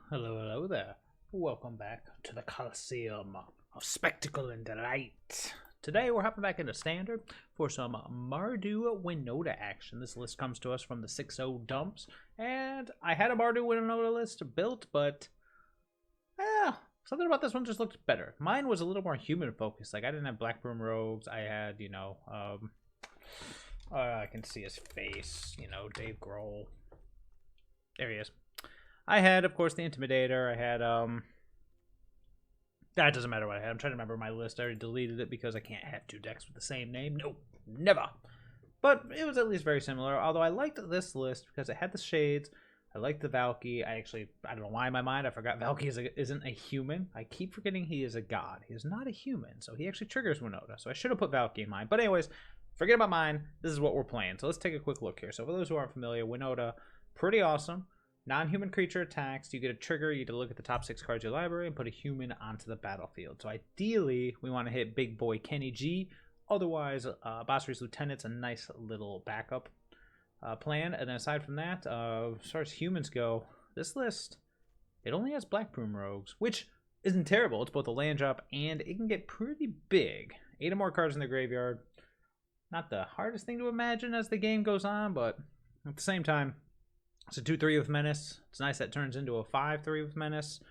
Hello there. Welcome back to the Coliseum of Spectacle and Delight. Today we're hopping back into Standard for some Mardu Winota action. This list comes to us from the 6-0 dumps, and I had a Mardu Winota list built, but something about this one just looked better. Mine was a little more human focused. Like I didn't have Blackbloom Rogues. I had, I can see his face. Dave Grohl. There he is. I had, of course, the Intimidator. I had, that doesn't matter what I had. I'm trying to remember my list. I already deleted it because I can't have two decks with the same name. Nope, never. But it was at least very similar. Although I liked this list because it had the Shades. I liked the Valki. I don't know why in my mind I forgot Valki isn't a human. I keep forgetting he is a god. He is not a human, so he actually triggers Winota. So I should have put Valki in mine. But anyways, forget about mine. This is what we're playing. So let's take a quick look here. So for those who aren't familiar, Winota, pretty awesome. Non-human creature attacks, you get a trigger, you get to look at the top 6 cards of your library and put a human onto the battlefield. So ideally, we want to hit big boy Kenny G. Otherwise, Basri's Lieutenant's a nice little backup plan. And then aside from that, as far as humans go, this list, it only has Blackbloom Rogues, which isn't terrible. It's both a land drop and it can get pretty big. 8 or more cards in the graveyard. Not the hardest thing to imagine as the game goes on, but at the same time, it's a 2-3 with Menace. It's nice that turns into a 5-3 with Menace.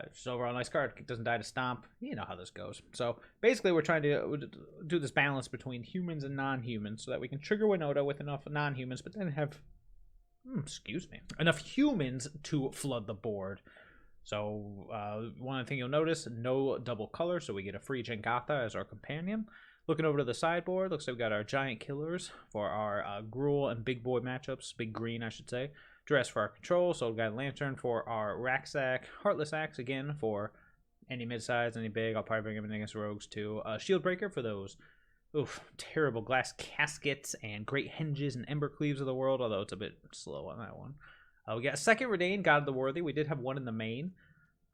It's overall a nice card. It doesn't die to Stomp. You know how this goes. So basically we're trying to do this balance between humans and non-humans so that we can trigger Winota with enough non-humans, but then have, enough humans to flood the board. So one thing you'll notice, no double color, so we get a free Jegantha as our companion. Looking over to the sideboard, looks like we've got our giant killers for our Gruul and big boy matchups. Big green, I should say. Dress for our control, so we've got a Lantern for our Racksack. Heartless Axe, again, for any mid-size, any big. I'll probably bring everything against Rogues, too. Shield Breaker for those terrible glass caskets and great hinges and ember cleaves of the world, although it's a bit slow on that one. We got a second Reidane, God of the Worthy. We did have one in the main.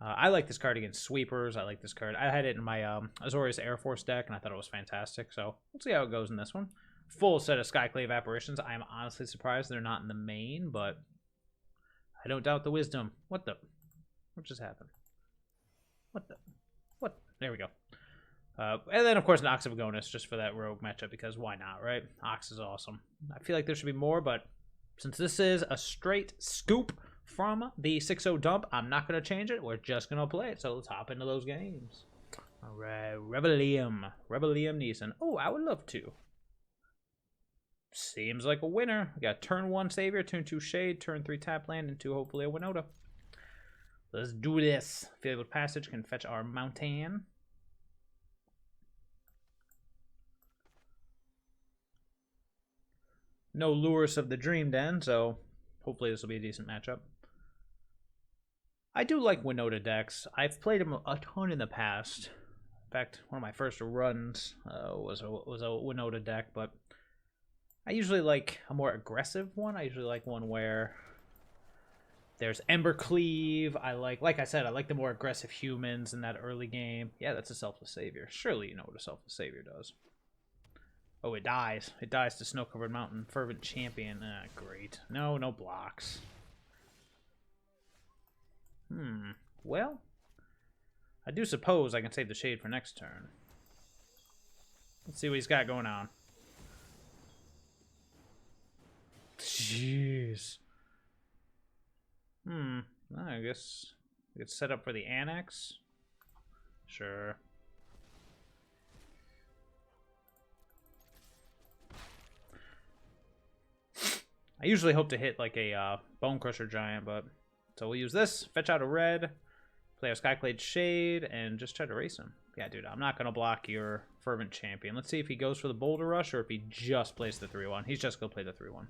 I like this card against sweepers. I like this card. I had it in my Azorius Air Force deck, and I thought it was fantastic. So we'll see how it goes in this one. Full set of Skyclave Apparitions. I am honestly surprised they're not in the main, but I don't doubt the wisdom. What just happened? What? There we go. And then, of course, an Ox of Agonis, just for that rogue matchup, because why not, right? Ox is awesome. I feel like there should be more, but since this is a straight scoop from the 6-0 dump, I'm not going to change it. We're just going to play it. So let's hop into those games. All right, Rebellium Neeson. Oh, I would love to. Seems like a winner. We got turn 1 Savior, turn 2 Shade, turn 3 tap land, and 2 hopefully a Winota. Let's do this. Fabled Passage can fetch our Mountain. No Lurus of the Dream Den, so hopefully this will be a decent matchup. I do like Winota decks. I've played them a ton in the past. In fact, one of my first runs was a Winota deck, but I usually like a more aggressive one. I usually like one where there's Ember Cleave. Like I said, I like the more aggressive humans in that early game. Yeah, that's a Selfless Savior. Surely you know what a Selfless Savior does. Oh, it dies. It dies to Snow-Covered Mountain. Fervent Champion. Great. No blocks. Well, I do suppose I can save the Shade for next turn. Let's see what he's got going on. Jeez. I guess we could set up for the Annex. Sure. I usually hope to hit like a Bonecrusher Giant, but so we'll use this, fetch out a red, play our Skyclave Shade, and just try to race him. Yeah, dude, I'm not going to block your Fervent Champion. Let's see if he goes for the Boulder Rush or if he just plays the 3-1. He's just going to play the 3-1.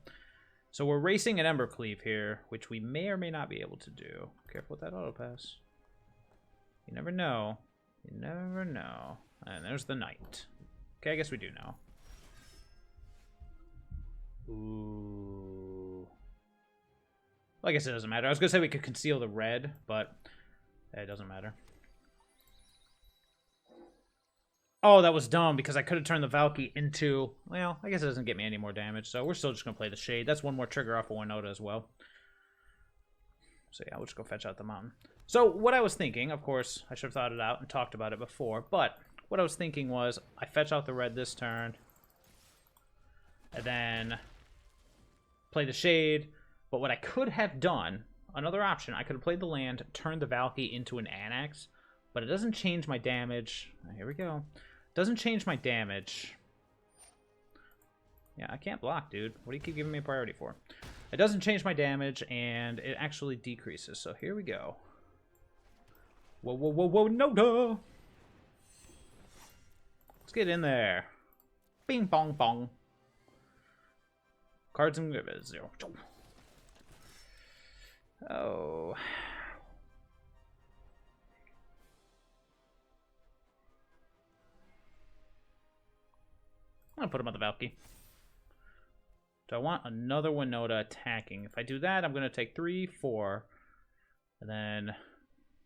So we're racing an Ember Cleave here, which we may or may not be able to do. Careful with that auto pass. You never know. You never know. And there's the Knight. Okay, I guess we do know. Ooh. Well, I guess it doesn't matter. I was going to say we could conceal the red, but it doesn't matter. Oh, that was dumb because I could have turned the Valki into... Well, I guess it doesn't get me any more damage, so we're still just going to play the Shade. That's one more trigger off of Winota as well. So yeah, we'll just go fetch out the mountain. So what I was thinking, of course, I should have thought it out and talked about it before, but what I was thinking was I fetch out the red this turn, and then play the Shade. But what I could have done, another option, I could have played the land, turned the Valki into an Annex, but it doesn't change my damage. Here we go. Doesn't change my damage. Yeah, I can't block, dude. What do you keep giving me a priority for? It doesn't change my damage, and it actually decreases. So here we go. Whoa, whoa, whoa, whoa, Winota! Let's get in there. Bing, bong, bong. Cards and zero. Oh. I'm gonna put him on the Valki. So I want another Winota attacking. If I do that, I'm gonna take 3, 4, and then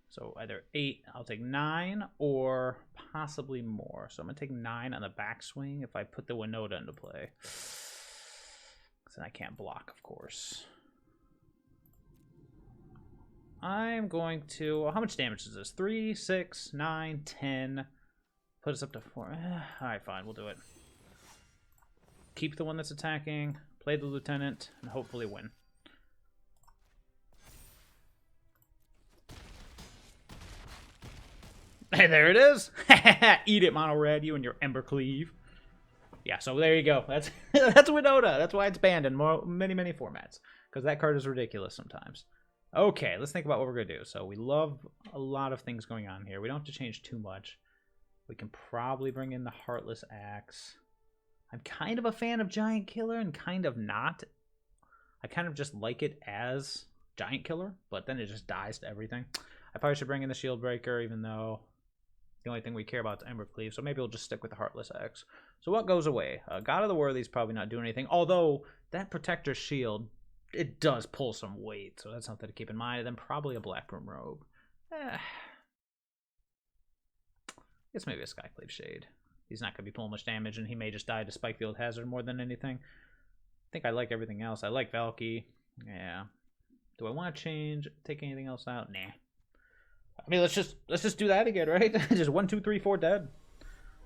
so either 8. I'll take 9 or possibly more. So I'm gonna take 9 on the backswing if I put the Winota into play. Then I can't block, of course. I'm going to... How much damage is this? 3, 6, 9, 10. Put us up to 4. Alright, fine. We'll do it. Keep the one that's attacking. Play the Lieutenant. And hopefully win. Hey, there it is! Eat it, Mono Red, you and your Ember Cleave. Yeah, so there you go. That's that's Winota. That's why it's banned in many formats. Because that card is ridiculous sometimes. Okay, let's think about what we're going to do. So we love a lot of things going on here. We don't have to change too much. We can probably bring in the Heartless Axe. I'm kind of a fan of Giant Killer and kind of not. I kind of just like it as Giant Killer, but then it just dies to everything. I probably should bring in the Shield Breaker, even though the only thing we care about is Ember Cleave, so maybe we'll just stick with the Heartless Axe. So what goes away? God of the Worthy is probably not doing anything, although that Protector's Shield, it does pull some weight, so that's something to keep in mind. And then probably a Blackbloom Rogue. I guess maybe a Skyclave Shade. He's not going to be pulling much damage, and he may just die to Spikefield Hazard more than anything. I think I like everything else. I like Valki. Yeah. Do I want to change? Take anything else out? Nah. I mean, let's just do that again, right? Just 1, 2, 3, 4 dead.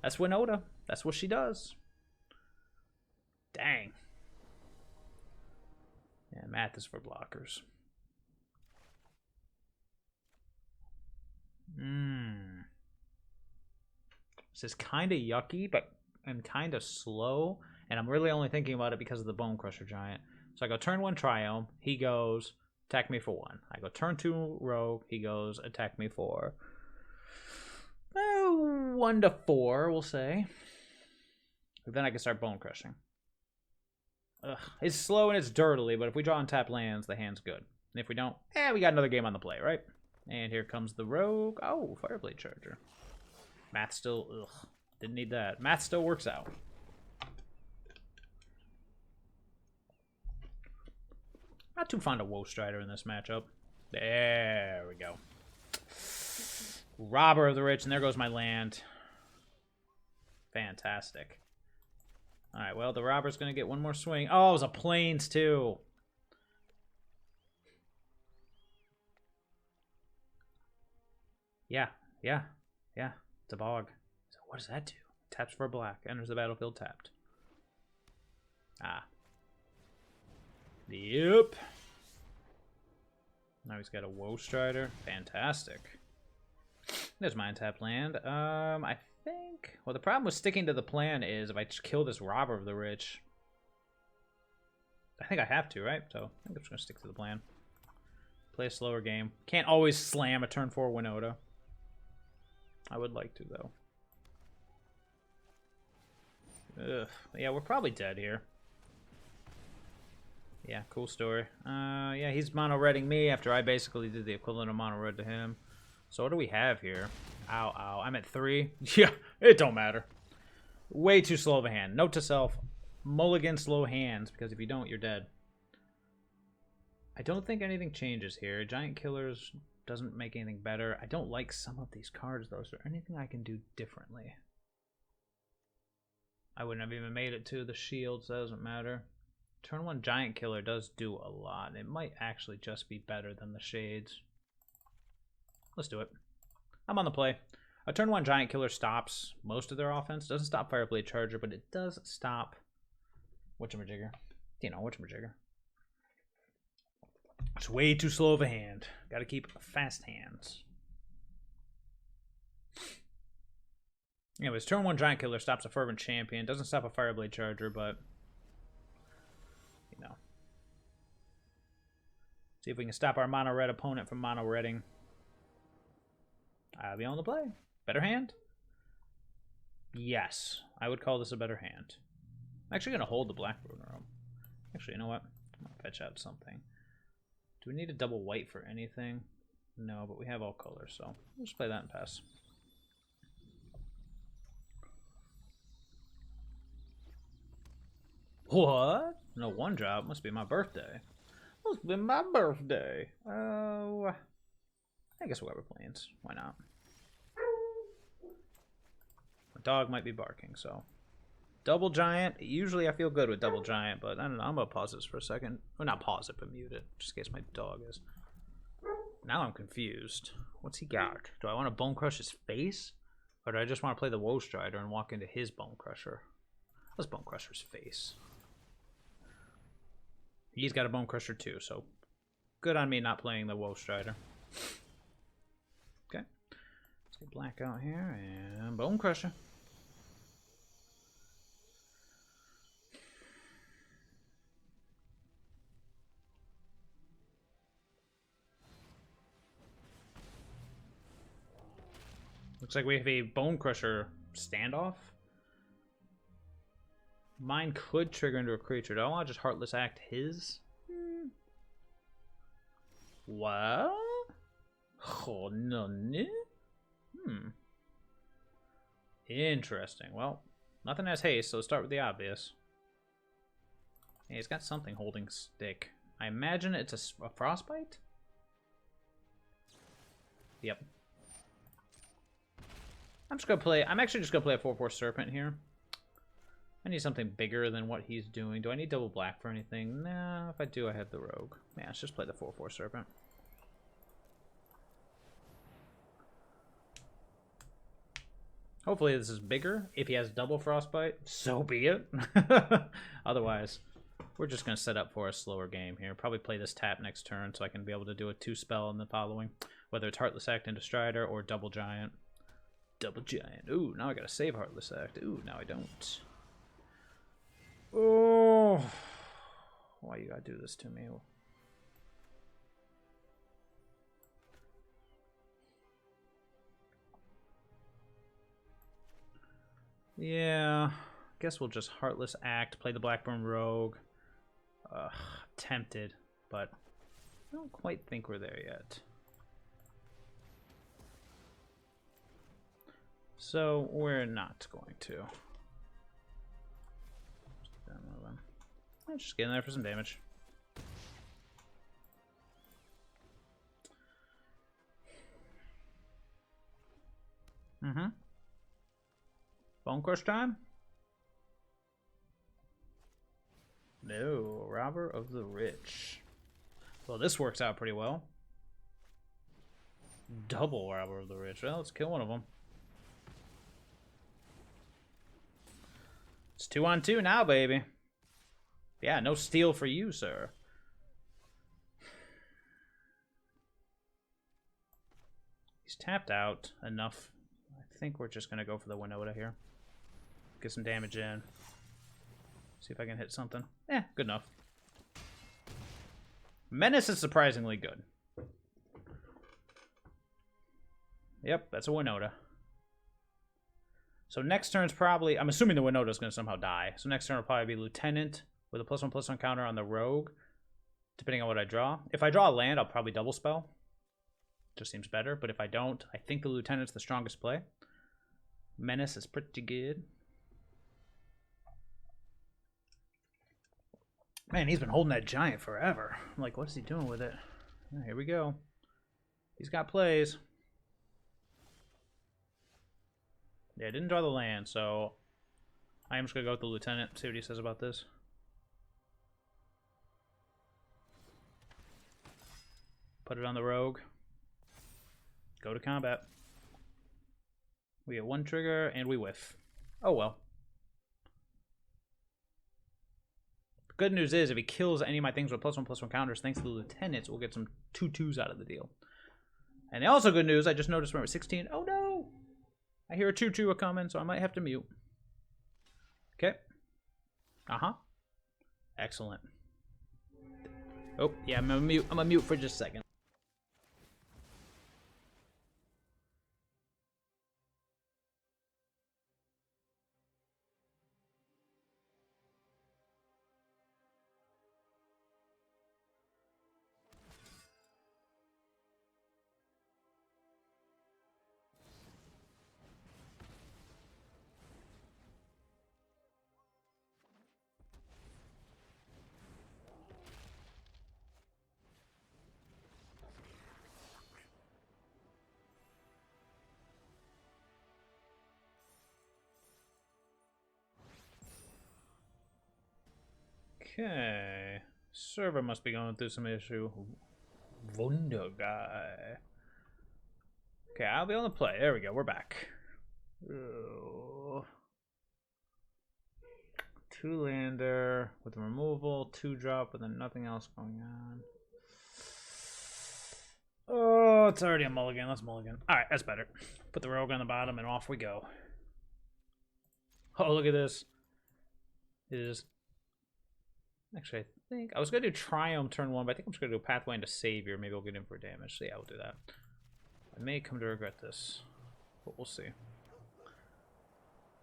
That's Winota. That's what she does. Dang. Yeah, math is for blockers. This is kind of yucky, but and kind of slow. And I'm really only thinking about it because of the Bonecrusher Giant. So I go turn 1 Triome. He goes, attack me for 1. I go turn 2 Rogue. He goes, attack me for 1 to 4, we'll say. Then I can start bone crushing. Ugh, it's slow and it's dirtily, but if we draw on tap lands, the hand's good. And if we don't, we got another game on the play, right? And here comes the Rogue. Oh, Fireblade Charger. Math still, didn't need that. Math still works out. Not too fond of Woe Strider in this matchup. There we go. Robber of the Rich, and there goes my land. Fantastic. Alright, well, the Robber's going to get one more swing. Oh, it was a Plains, too. Yeah. It's a bog. So what does that do? Taps for a black. Enters the battlefield tapped. Ah. Yep. Now he's got a Woe Strider. Fantastic. There's my untapped land. I think... Well, the problem with sticking to the plan is if I just kill this Robber of the Rich... I think I have to, right? So I think I'm just going to stick to the plan. Play a slower game. Can't always slam a turn 4 Winota. I would like to, though. Ugh. Yeah, we're probably dead here. Yeah, cool story. Yeah, he's mono-redding me after I basically did the equivalent of mono-red to him. So what do we have here? Ow, ow. I'm at 3. Yeah, it don't matter. Way too slow of a hand. Note to self, mulligan slow hands, because if you don't, you're dead. I don't think anything changes here. Giant Killers doesn't make anything better. I don't like some of these cards, though. Is there anything I can do differently? I wouldn't have even made it to the shield, so it doesn't matter. Turn 1 Giant Killer does do a lot. It might actually just be better than the Shades. Let's do it. I'm on the play. A turn 1 Giant Killer stops most of their offense. Doesn't stop Fireblade Charger, but it does stop whatchamajigger. You know, whatchamajigger. It's way too slow of a hand. Gotta keep fast hands. Anyways, turn 1 Giant Killer stops a Fervent Champion. Doesn't stop a Fireblade Charger, but you know. See if we can stop our mono red opponent from mono redding. I'll be on the play. Better hand? Yes. I would call this a better hand. I'm actually going to hold the Blackbloom Rogue. Actually, you know what? I'm going to fetch out something. Do we need a double white for anything? No, but we have all colors, so we'll just play that and pass. What? No, 1-drop. Must be my birthday. Must be my birthday. Oh, I guess we'll have Plains. Why not? My dog might be barking, so. Double Giant. Usually I feel good with Double Giant, but I don't know. I'm going to pause this for a second. Well, not pause it, but mute it, just in case my dog is. Now I'm confused. What's he got? Do I want to Bone Crush his face? Or do I just want to play the Woe Strider and walk into his Bone Crusher? Let's Bone Crusher's face. He's got a Bone Crusher too, so good on me not playing the Woe Strider. Okay. Let's get black out here and Bone Crusher. Looks like we have a Bone Crusher standoff. Mine could trigger into a creature. Do I want to just Heartless Act his? What? Oh, no. Interesting. Well, nothing has haste, so let's start with the obvious. Hey, he's got something holding stick. I imagine it's a Frostbite? Yep. I'm actually just gonna play a 4/4 Serpent here. I need something bigger than what he's doing. Do I need double black for anything? Nah, if I do, I have the Rogue. Yeah, let's just play the 4/4 Serpent. Hopefully this is bigger. If he has double Frostbite, so be it. Otherwise, we're just going to set up for a slower game here. Probably play this tap next turn so I can be able to do a 2-spell in the following. Whether it's Heartless Act into Strider or Double Giant. Double Giant. Ooh, now I got to save Heartless Act. Ooh, now I don't. Oh, why you gotta do this to me? Yeah, guess we'll just Heartless Act, play the Blackbloom Rogue. Tempted, but I don't quite think we're there yet. So we're not going to. Just get in there for some damage. Bone Crush time? No, Robber of the Rich. Well, this works out pretty well. Double Robber of the Rich. Well, let's kill one of them. It's 2-on-2 now, baby. Yeah, no steal for you, sir. He's tapped out enough. I think we're just going to go for the Winota here. Get some damage in. See if I can hit something. Eh, good enough. Menace is surprisingly good. Yep, that's a Winota. So next turn's probably... I'm assuming the Winota is going to somehow die. So next turn will probably be Lieutenant with a +1/+1 counter on the Rogue, depending on what I draw. If I draw a land, I'll probably double spell. Just seems better. But if I don't, I think the Lieutenant's the strongest play. Menace is pretty good. Man, he's been holding that Giant forever. I'm like, what is he doing with it? Oh, here we go. He's got plays. Yeah, I didn't draw the land, so I am just going to go with the Lieutenant, see what he says about this. Put it on the rogue. Go to combat. We get 1 trigger and we whiff. Oh well. The good news is if he kills any of my things with +1/+1 counters, thanks to the lieutenants, we'll get some 2/2s out of the deal. And the also good news, I just noticed when we're 16. Oh no! I hear a 2/2 coming, so I might have to mute. Okay. Excellent. Oh, yeah, I'm gonna mute for just a second. Okay. Server must be going through some issue. Wunder guy. Okay, I'll be on the play. There we go. We're back. Oh. 2-lander with removal, 2-drop, but then nothing else going on. Oh, it's already a mulligan. Let's mulligan. Alright, that's better. Put the rogue on the bottom and off we go. Oh, look at this. It is. Actually, I think I was going to do Triome turn 1, but I think I'm just going to do Pathway into Savior. Maybe I'll get in for damage. So yeah, we'll do that. I may come to regret this, but we'll see.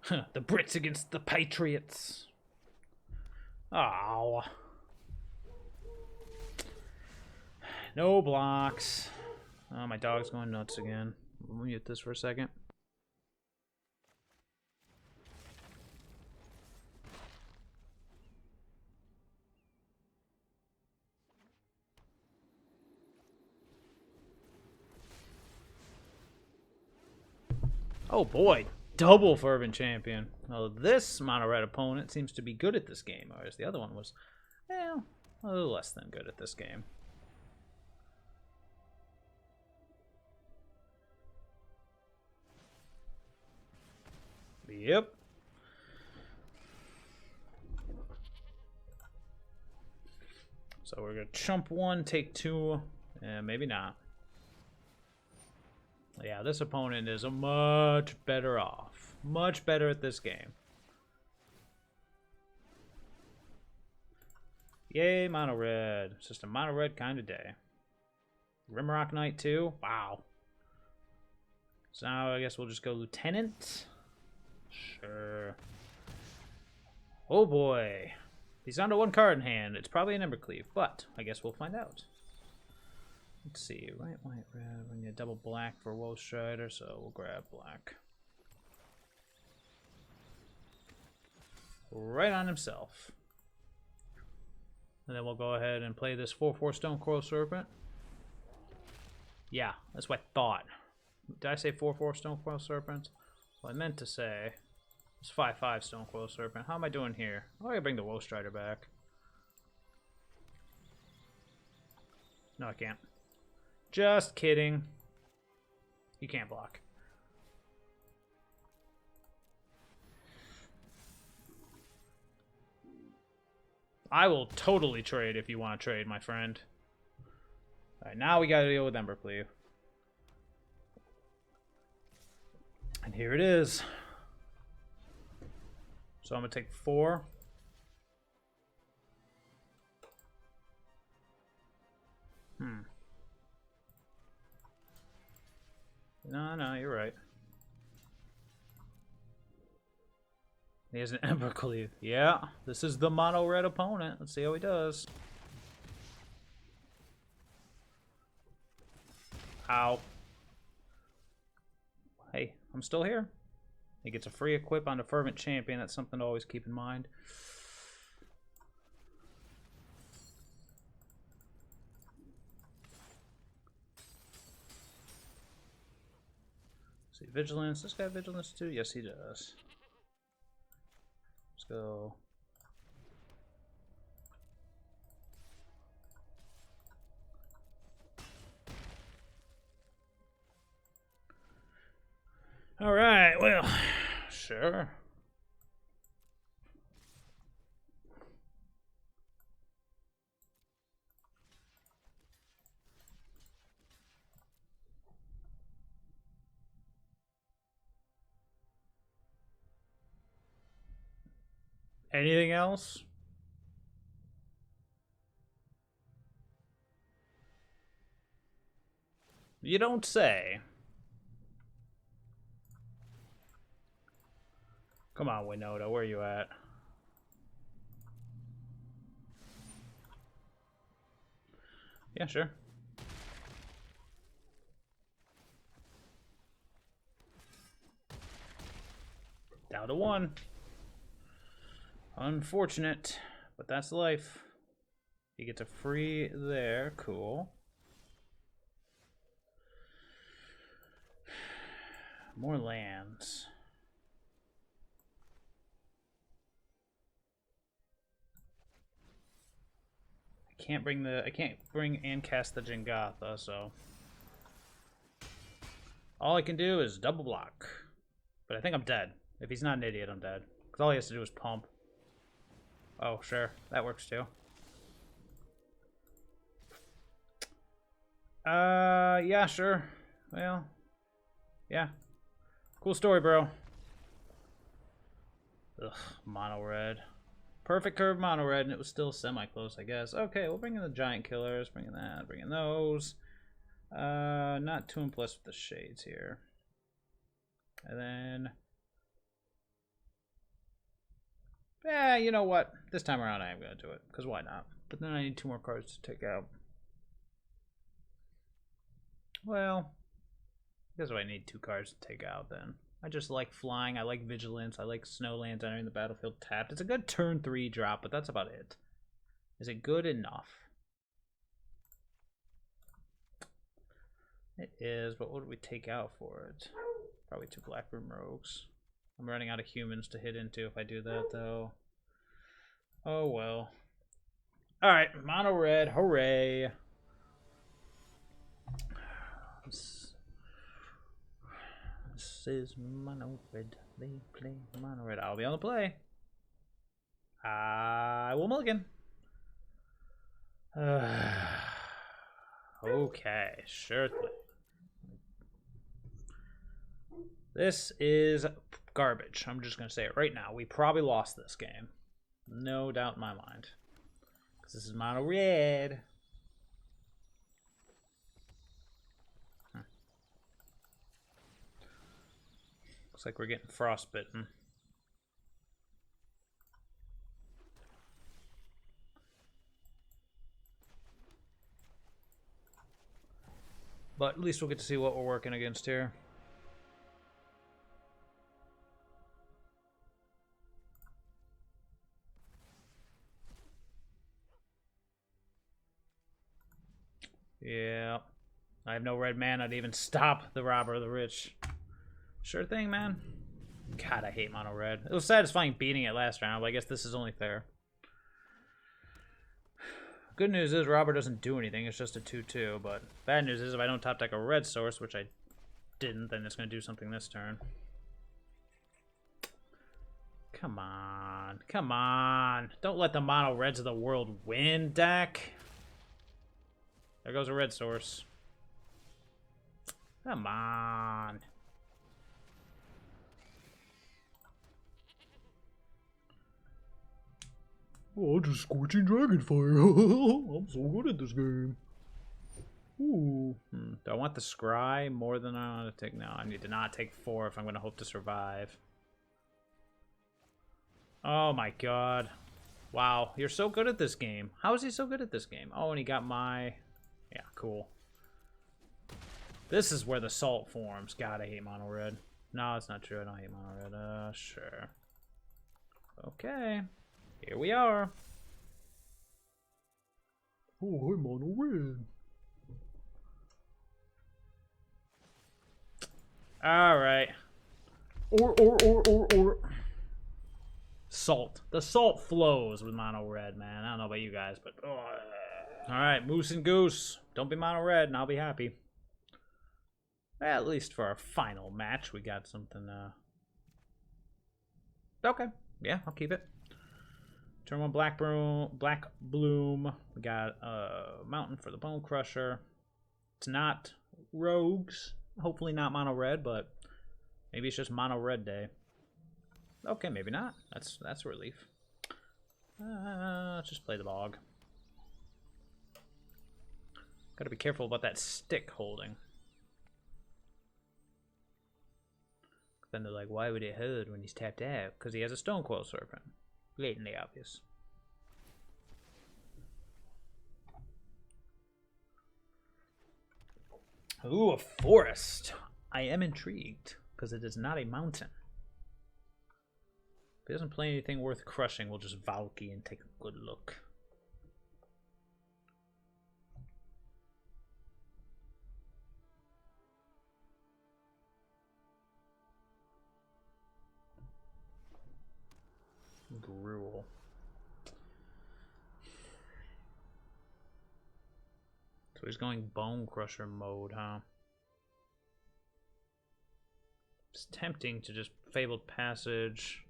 The Brits against the Patriots. Oh. No blocks. Oh, my dog's going nuts again. We'll mute this for a second. Oh boy, double Fervent Champion. Well, this mono red opponent seems to be good at this game, whereas the other one was, well, a little less than good at this game. Yep. So we're gonna chump 1, take 2, and maybe not. Yeah, this opponent is much better off. Much better at this game. Yay, mono red. It's just a mono red kind of day. Rimrock Knight too? Wow. So now I guess we'll just go Lieutenant. Sure. Oh boy. He's down to 1 card in hand. It's probably an Embercleave, but I guess we'll find out. Let's see, white, red. We need a double black for Woe Strider, so we'll grab black. Right on himself. And then we'll go ahead and play this 4/4 Stonecoil Serpent. Yeah, that's what I thought. Did I say 4/4 Stonecoil Serpent? Well, I meant to say it's 5/5 Stonecoil Serpent. How am I doing here? Oh, I gotta bring the Woe Strider back. No, I can't. Just kidding. You can't block. I will totally trade if you want to trade, my friend. Alright, now we gotta deal with Embercleave. And here it is. So I'm gonna take 4. No, you're right. He has an Embercleave. Yeah, this is the mono red opponent. Let's see how he does. Ow. Hey, I'm still here. He gets a free equip on the Fervent Champion. That's something to always keep in mind. See, Vigilance. This guy have Vigilance too? Yes, he does. Let's go. All right, well, sure. Anything else? You don't say. Come on, Winota, where are you at? Yeah, sure. Down to 1. Unfortunate, but that's life. You get to free there. Cool. More lands. I can't bring and cast the Jegantha, so all I can do is double block. But I think I'm dead. If he's not an idiot, I'm dead. Because all he has to do is pump. Oh, sure. That works too. Yeah, sure. Well, yeah. Cool story, bro. Ugh, mono red. Perfect curve mono red, and it was still semi-close, I guess. Okay, we'll bring in the giant killers. Bring in that. Bring in those. Not too impressed with the shades here. And then... yeah, you know what? This time around I am going to do it, because why not? But then I need 2 more cards to take out. Well, I guess I need 2 cards to take out then. I just like flying, I like vigilance, I like snowlands entering the battlefield tapped. It's a good turn 3 drop, but that's about it. Is it good enough? It is, but what do we take out for it? Probably 2 Blackbloom Rogues. I'm running out of humans to hit into if I do that, though. Oh, well. Alright, mono red, hooray. This is mono red. They play mono red. I'll be on the play. I will mulligan. Okay, sure thing. This is garbage. I'm just going to say it right now. We probably lost this game. No doubt in my mind. Because this is mono red. Looks like we're getting frostbitten. But at least we'll get to see what we're working against here. Yeah. I have no red mana to even stop the robber of the rich. Sure thing, man. God, I hate mono red. It was satisfying beating it last round, but I guess this is only fair. Good news is robber doesn't do anything. It's just a 2/2. But bad news is if I don't top deck a red source, which I didn't, then it's going to do something this turn. Come on. Come on. Don't let the mono reds of the world win, deck. There goes a red source. Come on. Oh, just Scorching Dragonfire. I'm so good at this game. Ooh. Do I want the scry more than I want to take? No, I need to not take 4 if I'm going to hope to survive. Oh my god. Wow, you're so good at this game. How is he so good at this game? Oh, and he got my... yeah, cool. This is where the salt forms. God, I hate mono red. No, it's not true. I don't hate mono red. Sure. Okay. Here we are. Oh, I'm mono red. Alright. Or. Salt. The salt flows with mono red, man. I don't know about you guys, but... alright, Moose and Goose. Don't be mono red and I'll be happy. At least for our final match, we got something. Okay, yeah, I'll keep it. Turn 1 Blackbloom. We got a mountain for the Bonecrusher. It's not rogues. Hopefully not mono red, but maybe it's just mono red day. Okay, maybe not. That's a relief. Let's just play the bog. Gotta be careful about that stick holding. Then they're like, why would it hold when he's tapped out? Because he has a Stonecoil Serpent. Blatantly obvious. Ooh, a forest. I am intrigued, because it is not a mountain. If he doesn't play anything worth crushing, we'll just Valki and take a good look. Gruel. So he's going Bonecrusher mode, huh? It's tempting to just Fabled Passage.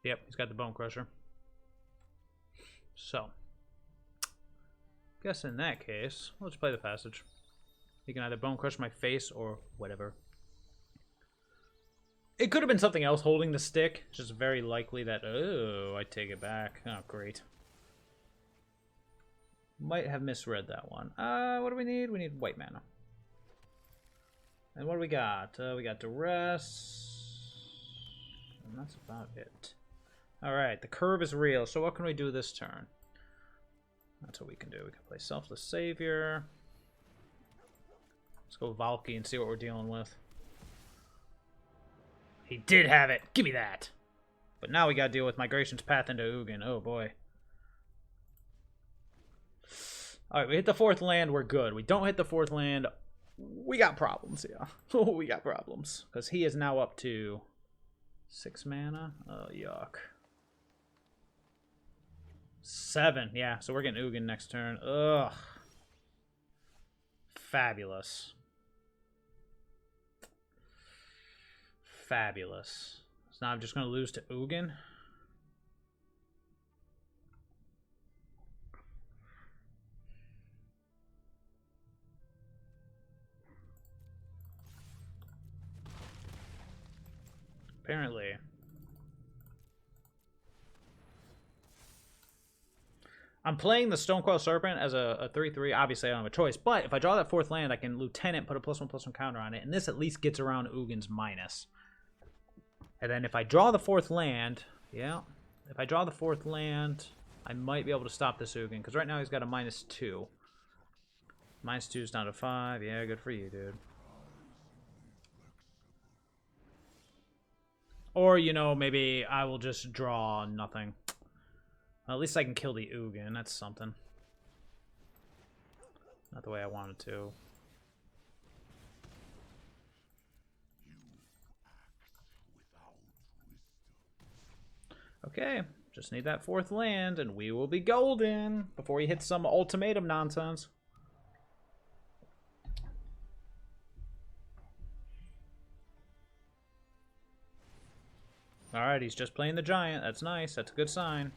Yep, he's got the Bonecrusher. So, guess in that case, let's play the passage. He can either Bonecrush my face or whatever. It could have been something else holding the stick. It's just very likely that... Oh, I take it back. Oh, great. Might have misread that one. What do we need? We need white mana. And what do we got? We got Duress. And that's about it. Alright, the curve is real. So what can we do this turn? That's what we can do. We can play Selfless Savior. Let's go Valki and see what we're dealing with. He did have it. Give me that. But now we gotta deal with Migration's Path into Ugin. Oh boy. Alright, we hit the 4th land, we're good. We don't hit the 4th land, we got problems, yeah. We got problems. Because he is now up to 6 mana. Oh, yuck. 7, yeah. So we're getting Ugin next turn. Ugh. Fabulous. Fabulous. So now I'm just going to lose to Ugin. Apparently. I'm playing the Stonecoil Serpent as a 3/3. Obviously, I don't have a choice. But if I draw that 4th land, I can Lieutenant, put a +1/+1 counter on it. And this at least gets around Ugin's minus. And then if I draw the 4th land, yeah. If I draw the 4th land, I might be able to stop this Ugin. Because right now he's got a -2. -2 is down to 5. Yeah, good for you, dude. Or, you know, maybe I will just draw nothing. Well, at least I can kill the Ugin. That's something. Not the way I wanted to. Okay, just need that 4th land, and we will be golden before he hits some ultimatum nonsense. Alright, he's just playing the Giant. That's nice. That's a good sign.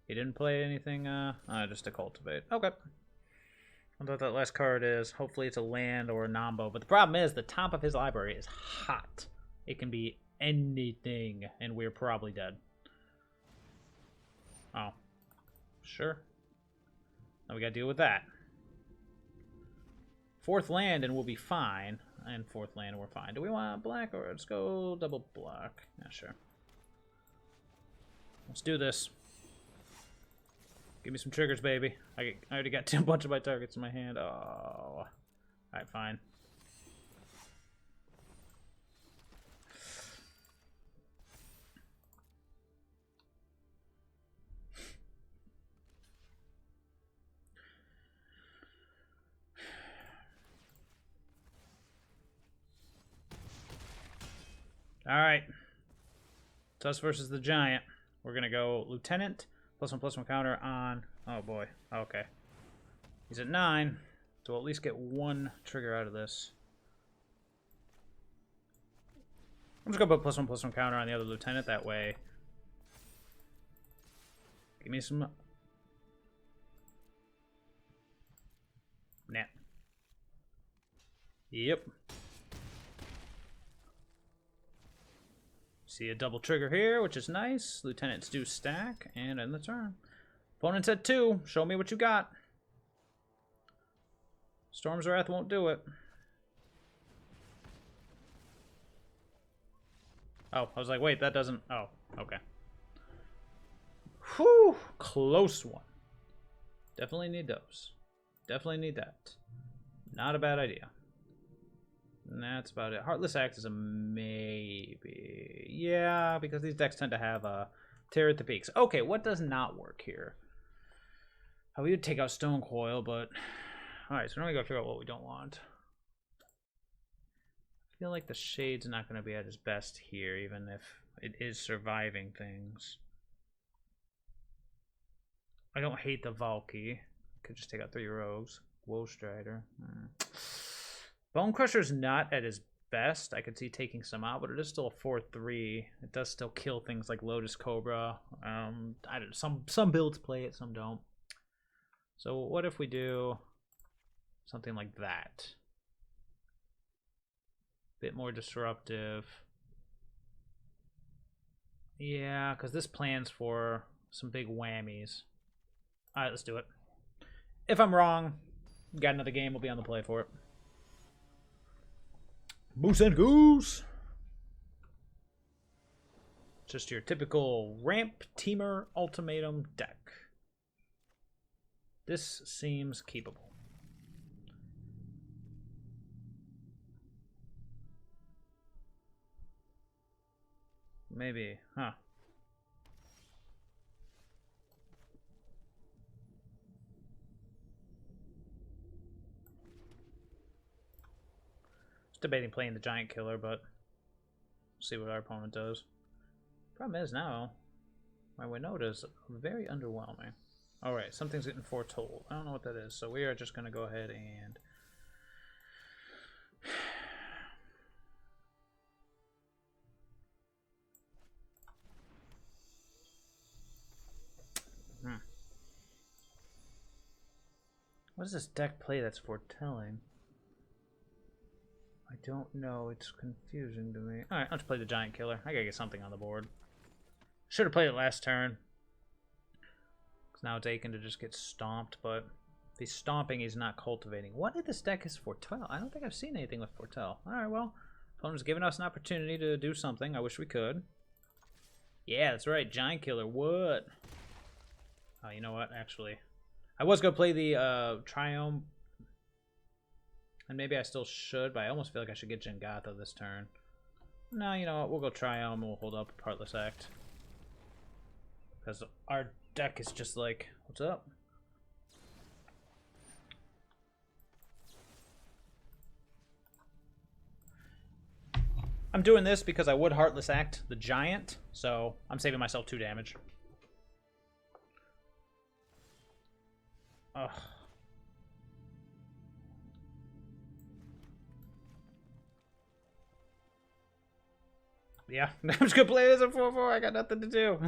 He didn't play anything, just a Cultivate. Okay. I don't know what that last card is. Hopefully it's a land or a Nombo. But the problem is, the top of his library is hot. It can be anything, and we're probably dead. Oh. Sure. Now we gotta deal with that. 4th land, and we'll be fine. And 4th land, we're fine. Do we want black, or let's go double black? Yeah, sure. Let's do this. Give me some triggers, baby. I already got a bunch of my targets in my hand. Oh. Alright, fine. Alright. It's us versus the Giant. We're going to go Lieutenant, +1/+1 counter on... Oh, boy. Okay. He's at 9, so we'll at least get 1 trigger out of this. I'm just going to put +1/+1 counter on the other lieutenant that way. Give me some... Nah. Yep. See a double trigger here, which is nice. Lieutenants do stack, and end the turn. Opponent's at 2. Show me what you got. Storm's Wrath won't do it. Oh, I was like, wait, that doesn't... Oh, okay. Whew, close one. Definitely need those. Definitely need that. Not a bad idea. And that's about it. Heartless Act is a maybe. Yeah, because these decks tend to have Tear at the Peaks. Okay, what does not work here? We would take out Stonecoil, but... Alright, so now we gotta figure out what we don't want. I feel like the Shade's not going to be at his best here, even if it is surviving things. I don't hate the Valki. Could just take out 3 rogues. Woe Strider. Bonecrusher's not at his best. I could see taking some out, but it is still a 4/3. It does still kill things like Lotus Cobra. I don't. Some builds play it, some don't. So what if we do something like that? Bit more disruptive. Yeah, because this plans for some big whammies. All right, let's do it. If I'm wrong, got another game. We'll be on the play for it. Moose and Goose. Just your typical ramp Temur ultimatum deck. This seems keepable. Maybe, huh? Debating playing the Giant Killer, but we'll see what our opponent does. Problem is now, my Winota is very underwhelming. Alright, something's getting foretold. I don't know what that is, so we are just going to go ahead and... What does this deck play that's foretelling? I don't know. It's confusing to me. Alright, let's play the Giant Killer. I gotta get something on the board. Should have played it last turn. Because now it's aching to just get stomped, but if he's stomping, he's not cultivating. What did this deck is foretell? I don't think I've seen anything with foretell. Alright, well, opponent's giving us an opportunity to do something. I wish we could. Yeah, that's right. Giant Killer. What? Oh, you know what? Actually, I was going to play the Triome. And maybe I still should, but I almost feel like I should get Jegantha this turn. No, you know what? We'll go Triome and we'll hold up Heartless Act. Because our deck is just like, what's up? I'm doing this because I would Heartless Act the Giant, so I'm saving myself 2 damage. Ugh. Yeah, I'm just gonna play this at 4/4. I got nothing to do.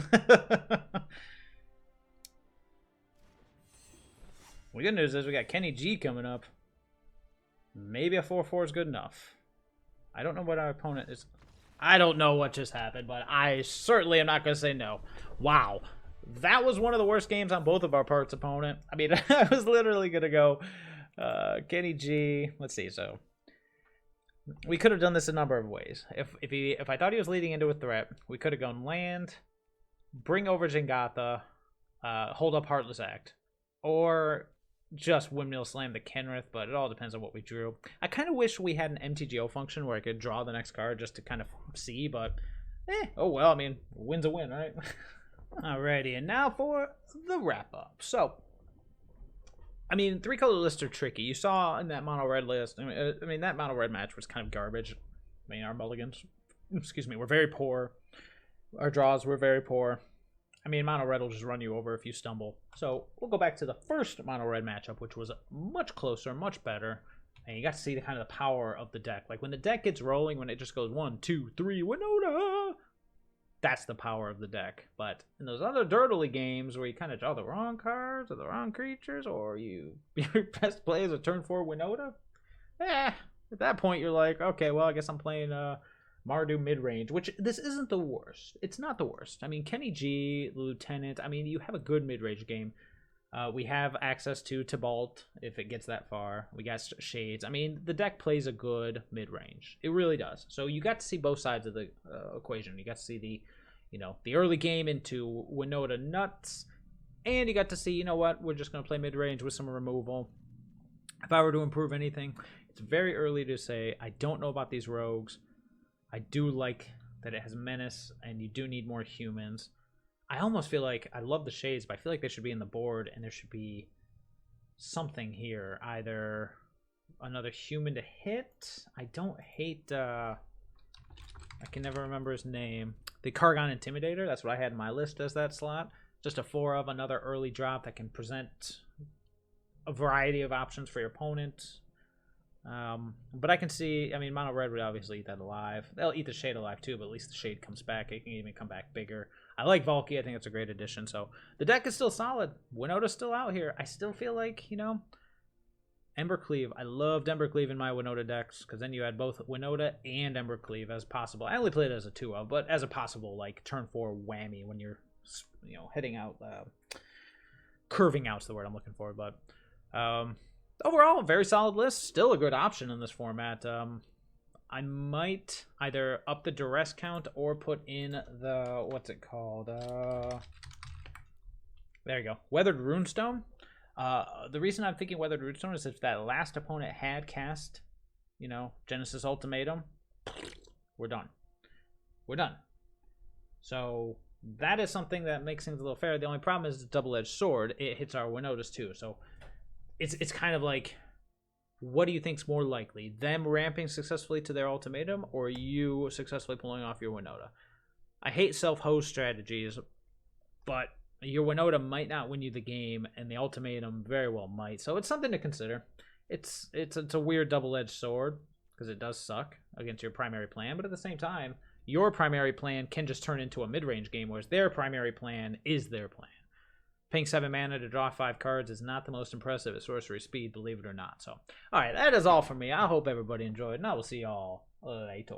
The good news is we got Kenny G coming up. Maybe a 4/4 is good enough. I don't know what our opponent is. I don't know what just happened, but I certainly am not gonna say no. Wow, that was one of the worst games on both of our parts, opponent. I mean, I was literally gonna go Kenny G. Let's see, so. We could have done this a number of ways. If I thought he was leading into a threat, we could have gone land, bring over Jegantha, hold up Heartless Act, or just windmill slam the Kenrith, but it all depends on what we drew. I kind of wish we had an MTGO function where I could draw the next card just to kind of see, but oh well, I mean, win's a win, right? Alrighty, and now for the wrap-up. So, I mean, 3-color lists are tricky. You saw in that mono-red list, I mean, that mono-red match was kind of garbage. I mean, our mulligans, excuse me, were very poor. Our draws were very poor. I mean, mono red will just run you over if you stumble. So we'll go back to the first mono red matchup, which was much closer, much better. And you got to see the kind of the power of the deck. Like when the deck gets rolling, when it just goes 1, 2, 3, Winota, that's the power of the deck. But in those other dirtily games where you kind of draw the wrong cards or the wrong creatures, or your best play is a turn 4 Winota, at that point you're like, okay, well, I guess I'm playing Mardu mid-range, which this isn't the worst. It's not the worst. I mean, Kenny G, Lieutenant, I mean, you have a good mid-range game. We have access to Tibalt if it gets that far. We got Shades. I mean, the deck plays a good mid-range. It really does. So you got to see both sides of the equation. You got to see the early game into Winota nuts, and you got to see, you know what, we're just going to play mid-range with some removal. If I were to improve anything, it's very early to say. I don't know about these rogues. I do like that it has menace, and you do need more humans. I almost feel like I love the Shades, but I feel like they should be in the board, and there should be something here. Either another human to hit. I don't hate... I can never remember his name. The Kargon Intimidator. That's what I had in my list as that slot. Just a 4 of another early drop that can present a variety of options for your opponent. But I can see, I mean, mono red would obviously eat that alive. They'll eat the Shade alive too, but at least the Shade comes back. It can even come back bigger. I like Valki. I think it's a great addition. So the deck is still solid. Winota's still out here. I still feel like, Embercleave. I loved Embercleave in my Winota decks because then you had both Winota and Embercleave as possible. I only played it as a 2-of, but as a possible, like, turn 4 whammy when you're, heading out. Curving out's the word I'm looking for. But overall, a very solid list. Still a good option in this format. I might either up the duress count or put in the, what's it called? There you go. Weathered Runestone. The reason I'm thinking Weathered Runestone is if that last opponent had cast, Genesis Ultimatum, we're done. We're done. So that is something that makes things a little fair. The only problem is the double-edged sword. It hits our Winotas too. So it's kind of like, what do you think's more likely? Them ramping successfully to their ultimatum, or you successfully pulling off your Winota? I hate self-host strategies, but your Winota might not win you the game, and the ultimatum very well might. So it's something to consider. It's a weird double-edged sword, because it does suck against your primary plan, but at the same time, your primary plan can just turn into a mid-range game, whereas their primary plan is their plan. Paying 7 mana to draw 5 cards is not the most impressive at sorcery speed, believe it or not. So, alright, that is all for me. I hope everybody enjoyed, and I will see y'all later.